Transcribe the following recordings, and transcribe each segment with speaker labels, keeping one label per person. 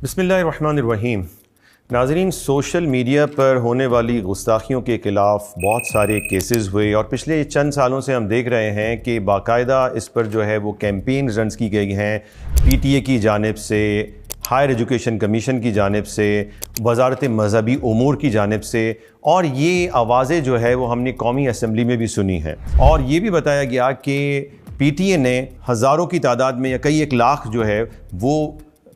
Speaker 1: बिस्मिल्लाहिर्रहमानिर्रहीम। नाज़रीन, social media पर होने वाली गुस्ताखियों के ख़िलाफ़ बहुत सारे केसेस हुए और पिछले चंद सालों से हम देख रहे हैं कि बाकायदा इस पर जो है वो कैंपेन रन की गई हैं PTA की जानिब से, हायर एजुकेशन कमीशन की जानिब से, वज़ारत मज़हबी उमूर की जानिब से, और ये आवाज़ें जो है वो हमने कौमी असम्बली में भी सुनी हैं। और ये भी बताया गया कि PTA ने हज़ारों की तादाद में या कई एक लाख जो है वो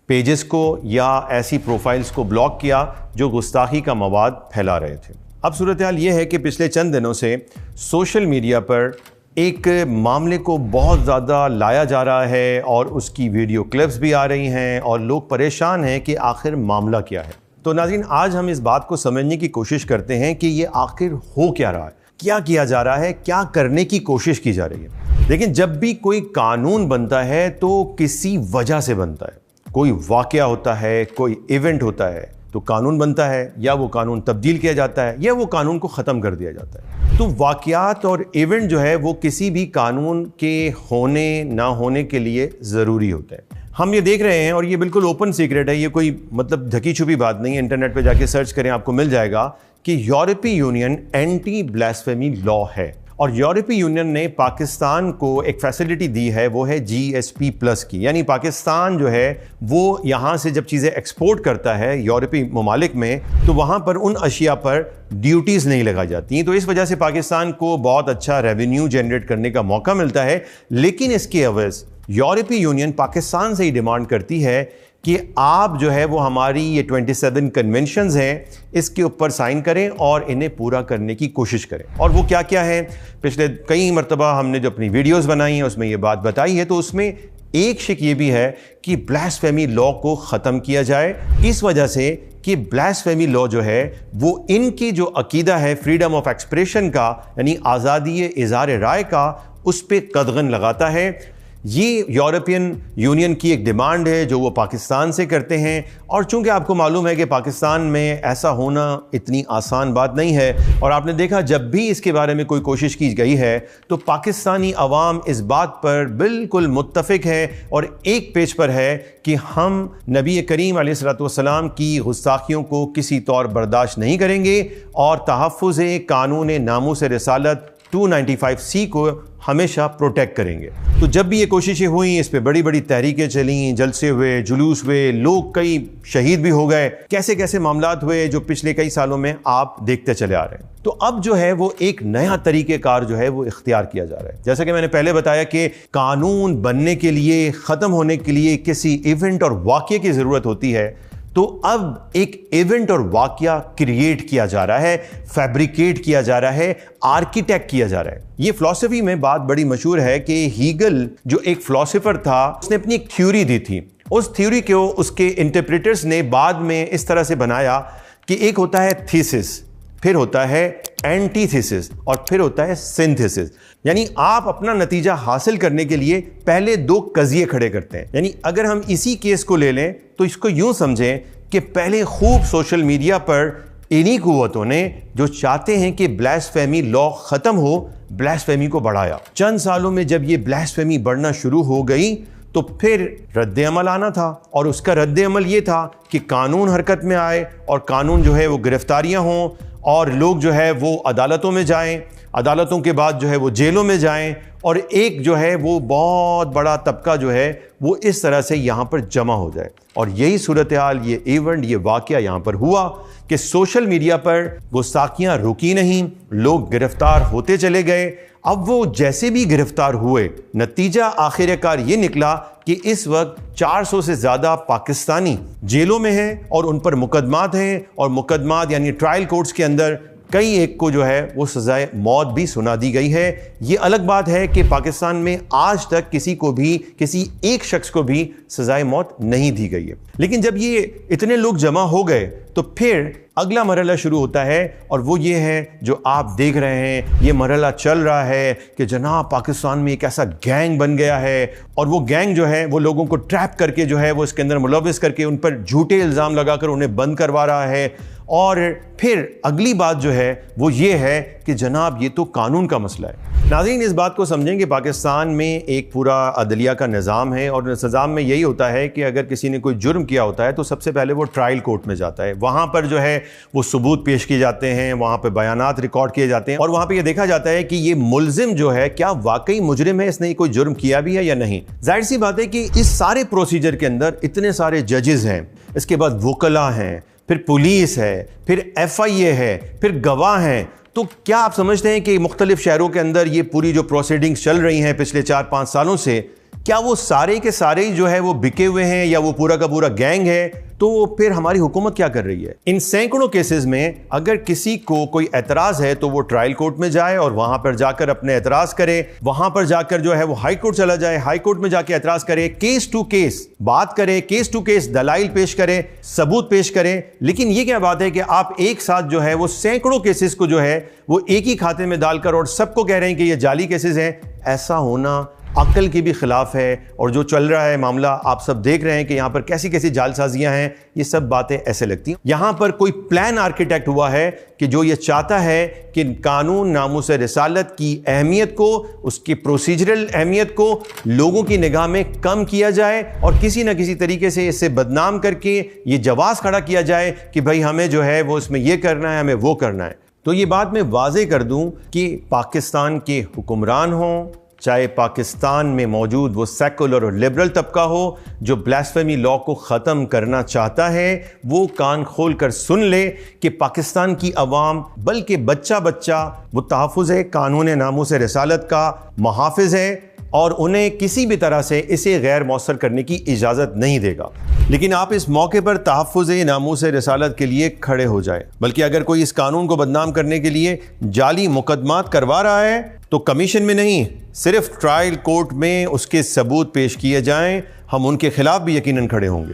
Speaker 1: पेजेस को या ऐसी प्रोफाइल्स को ब्लॉक किया जो गुस्ताखी का मवाद फैला रहे थे। अब सूरत हाल ये है कि पिछले चंद दिनों से सोशल मीडिया पर एक मामले को बहुत ज़्यादा लाया जा रहा है और उसकी वीडियो क्लिप्स भी आ रही हैं और लोग परेशान हैं कि आखिर मामला क्या है। तो नाज़रीन, आज हम इस बात को समझने की कोशिश करते हैं कि ये आखिर हो क्या रहा है, क्या किया जा रहा है, क्या करने की कोशिश की जा रही है। लेकिन जब भी कोई कानून बनता है तो किसी वजह से बनता है। कोई वाक़या होता है, कोई इवेंट होता है तो कानून बनता है, या वो कानून तब्दील किया जाता है या वो कानून को ख़त्म कर दिया जाता है। तो वाक़यात और इवेंट जो है वो किसी भी कानून के होने ना होने के लिए ज़रूरी होते हैं। हम ये देख रहे हैं और ये बिल्कुल ओपन सीक्रेट है, ये कोई मतलब ढकी छुपी बात नहीं है। इंटरनेट पे जाके सर्च करें, आपको मिल जाएगा कि यूरोपीय यूनियन एंटी ब्लास्फेमी लॉ है और यूरोपीय यूनियन ने पाकिस्तान को एक फैसिलिटी दी है, वो है GSP+ की। यानी पाकिस्तान जो है वो यहाँ से जब चीज़ें एक्सपोर्ट करता है यूरोपीय ममालिक में तो वहाँ पर उन अशिया पर ड्यूटीज़ नहीं लगाई जाती। तो इस वजह से पाकिस्तान को बहुत अच्छा रेवेन्यू जनरेट करने का मौका मिलता है। लेकिन इसके एवज़ यूरोपीय यूनियन पाकिस्तान से ही डिमांड करती है कि आप जो है वो हमारी ये 27 कन्वेंशंस हैं इसके ऊपर साइन करें और इन्हें पूरा करने की कोशिश करें। और वो क्या क्या है, पिछले कई मरतबा हमने जो अपनी वीडियोस बनाई हैं उसमें ये बात बताई है। तो उसमें एक शिक ये भी है कि ब्लास्फेमी लॉ को ख़त्म किया जाए, इस वजह से कि ब्लास्फेमी लॉ जो है वो इनकी जो अकीदा है फ्रीडम ऑफ एक्सप्रेशन का, यानी आज़ादी इज़हार राय का, उस पर कदगन लगाता है। ये यूरोपियन यूनियन की एक डिमांड है जो वो पाकिस्तान से करते हैं। और चूंकि आपको मालूम है कि पाकिस्तान में ऐसा होना इतनी आसान बात नहीं है, और आपने देखा जब भी इसके बारे में कोई कोशिश की गई है तो पाकिस्तानी अवाम इस बात पर बिल्कुल मुत्तफ़िक है और एक पेज पर है कि हम नबी करीम अलैहिस्सलाम की गुस्ताखियों को किसी तौर बर्दाश्त नहीं करेंगे और तहफ़्फ़ुज़ कानून नामूस रिसालत 295C को हमेशा प्रोटेक्ट करेंगे। तो जब भी ये कोशिशें हुई, इस पे बड़ी बड़ी तहरीकें चली, जलसे हुए, जुलूस हुए, लोग कई शहीद भी हो गए, कैसे कैसे मामलात हुए जो पिछले कई सालों में आप देखते चले आ रहे हैं। तो अब जो है वो एक नया तरीक़ेकार जो है वो इख्तियार किया जा रहा है। जैसा कि मैंने पहले बताया कि कानून बनने के लिए, ख़त्म होने के लिए किसी इवेंट और वाक़ये की ज़रूरत होती है। तो अब एक इवेंट और वाक़या क्रिएट किया जा रहा है, फैब्रिकेट किया जा रहा है, आर्किटेक्ट किया जा रहा है। ये फिलॉसफी में बात बड़ी मशहूर है कि हीगल जो एक फिलॉसफर था उसने अपनी एक थ्योरी दी थी। उस थ्योरी को उसके इंटरप्रेटर्स ने बाद में इस तरह से बनाया कि एक होता है थीसिस, फिर होता है एंटीथेसिस और फिर होता है सिंथेसिस। यानी आप अपना नतीजा हासिल करने के लिए पहले दो कज़िये खड़े करते हैं। यानी अगर हम इसी केस को ले लें तो इसको यूं समझें कि पहले खूब सोशल मीडिया पर इन्हीं कुव्वतों ने जो चाहते हैं कि ब्लास्फेमी लॉ ख़त्म हो, ब्लास्फेमी को बढ़ाया। चंद सालों में जब ये ब्लास्फेमी बढ़ना शुरू हो गई तो फिर रद्द अमल आना था, और उसका रद्द अमल ये था कि कानून हरकत में आए और कानून जो है वो गिरफ्तारियां हों और लोग जो है वो अदालतों में जाएं, अदालतों के बाद जो है वो जेलों में जाएं, और एक जो है वो बहुत बड़ा तबका जो है वो इस तरह से यहाँ पर जमा हो जाए। और यही सूरत हाल, ये इवेंट, ये वाक़या यहाँ पर हुआ कि सोशल मीडिया पर गुस्ताखियाँ रुकी नहीं, लोग गिरफ्तार होते चले गए। अब वो जैसे भी गिरफ्तार हुए, नतीजा आखिरकार ये निकला कि इस वक्त 400 से ज़्यादा पाकिस्तानी जेलों में हैं और उन पर मुकदमात हैं, और मुकदमात यानी ट्रायल कोर्ट्स के अंदर कई एक को जो है वो सजाए मौत भी सुना दी गई है। ये अलग बात है कि पाकिस्तान में आज तक किसी को भी, किसी एक शख्स को भी सजाए मौत नहीं दी गई है। लेकिन जब ये इतने लोग जमा हो गए तो फिर अगला मरहला शुरू होता है, और वो ये है जो आप देख रहे हैं। ये मरहला चल रहा है कि जनाब पाकिस्तान में एक ऐसा गैंग बन गया है, और वो गैंग जो है वो लोगों को ट्रैप करके जो है वो इसके अंदर मुलविस करके उन पर झूठे इल्ज़ाम लगाकर उन्हें बंद करवा रहा है। और फिर अगली बात जो है वो ये है कि जनाब ये तो कानून का मसला है। नाज़रीन, इस बात को समझें कि पाकिस्तान में एक पूरा अदलिया का निज़ाम है और निज़ाम में यही होता है कि अगर किसी ने कोई जुर्म किया होता है तो सबसे पहले वो ट्रायल कोर्ट में जाता है। वहाँ पर जो है वो सबूत पेश किए जाते हैं, वहाँ पर बयानात रिकॉर्ड किए जाते हैं और वहाँ पर यह देखा जाता है कि ये मुल्जिम जो है क्या वाकई मुजरिम है, इसने कोई जुर्म किया भी है या नहीं। जाहिर सी बात है कि इस सारे प्रोसीजर के अंदर इतने सारे जजेस हैं, इसके बाद वकला हैं, फिर पुलिस है, फिर FIA है, फिर गवाह हैं। तो क्या आप समझते हैं कि मुख्तलिफ शहरों के अंदर ये पूरी जो प्रोसीडिंग्स चल रही हैं पिछले 4-5 सालों से, क्या वो सारे के सारे ही जो है वो बिके हुए हैं या वो पूरा का पूरा गैंग है? तो फिर हमारी हुकूमत क्या कर रही है? इन सैकड़ों केसेस में अगर किसी को कोई एतराज़ है तो वो ट्रायल कोर्ट में जाए और वहां पर जाकर अपने एतराज़ करे, वहां पर जाकर जो है वो हाई कोर्ट चला जाए, हाई कोर्ट में जाके एतराज़ करे, केस टू केस बात करे, केस टू केस दलाइल पेश करे, सबूत पेश करे। लेकिन ये क्या बात है कि आप एक साथ जो है वो सैकड़ों केसेस को जो है वो एक ही खाते में डालकर और सबको कह रहे हैं कि ये जाली केसेस हैं। ऐसा होना अक्ल की भी खिलाफ है। और जो चल रहा है मामला आप सब देख रहे हैं कि यहाँ पर कैसी कैसी जालसाजियां हैं। ये सब बातें ऐसे लगती हैं यहाँ पर कोई प्लान आर्किटेक्ट हुआ है कि जो ये चाहता है कि कानून नामूस रिसालत की अहमियत को, उसकी प्रोसीजरल अहमियत को लोगों की निगाह में कम किया जाए और किसी न किसी तरीके से इससे बदनाम करके ये जवाज़ खड़ा किया जाए कि भाई हमें जो है वो इसमें ये करना है, हमें वो करना है। तो ये बात मैं वाज़े कर दूं कि पाकिस्तान के हुक्मरान हों, चाहे पाकिस्तान में मौजूद वो सेकुलर और लिबरल तबका हो जो ब्लास्फेमी लॉ को ख़त्म करना चाहता है, वो कान खोल कर सुन ले कि पाकिस्तान की अवाम बल्कि बच्चा बच्चा वो तहफ़्फ़ुज़ कानून नामूस रिसालत का मुहाफ़िज़ है और उन्हें किसी भी तरह से इसे गैर मौसर करने की इजाज़त नहीं देगा। लेकिन आप इस मौके पर तहफ़्फ़ुज़ नामूस रिसालत के लिए खड़े हो जाए। बल्कि अगर कोई इस कानून को बदनाम करने के लिए जाली मुकदमात करवा रहा है तो कमीशन में नहीं, सिर्फ ट्रायल कोर्ट में उसके सबूत पेश किए जाएं, हम उनके खिलाफ भी यकीनन खड़े होंगे।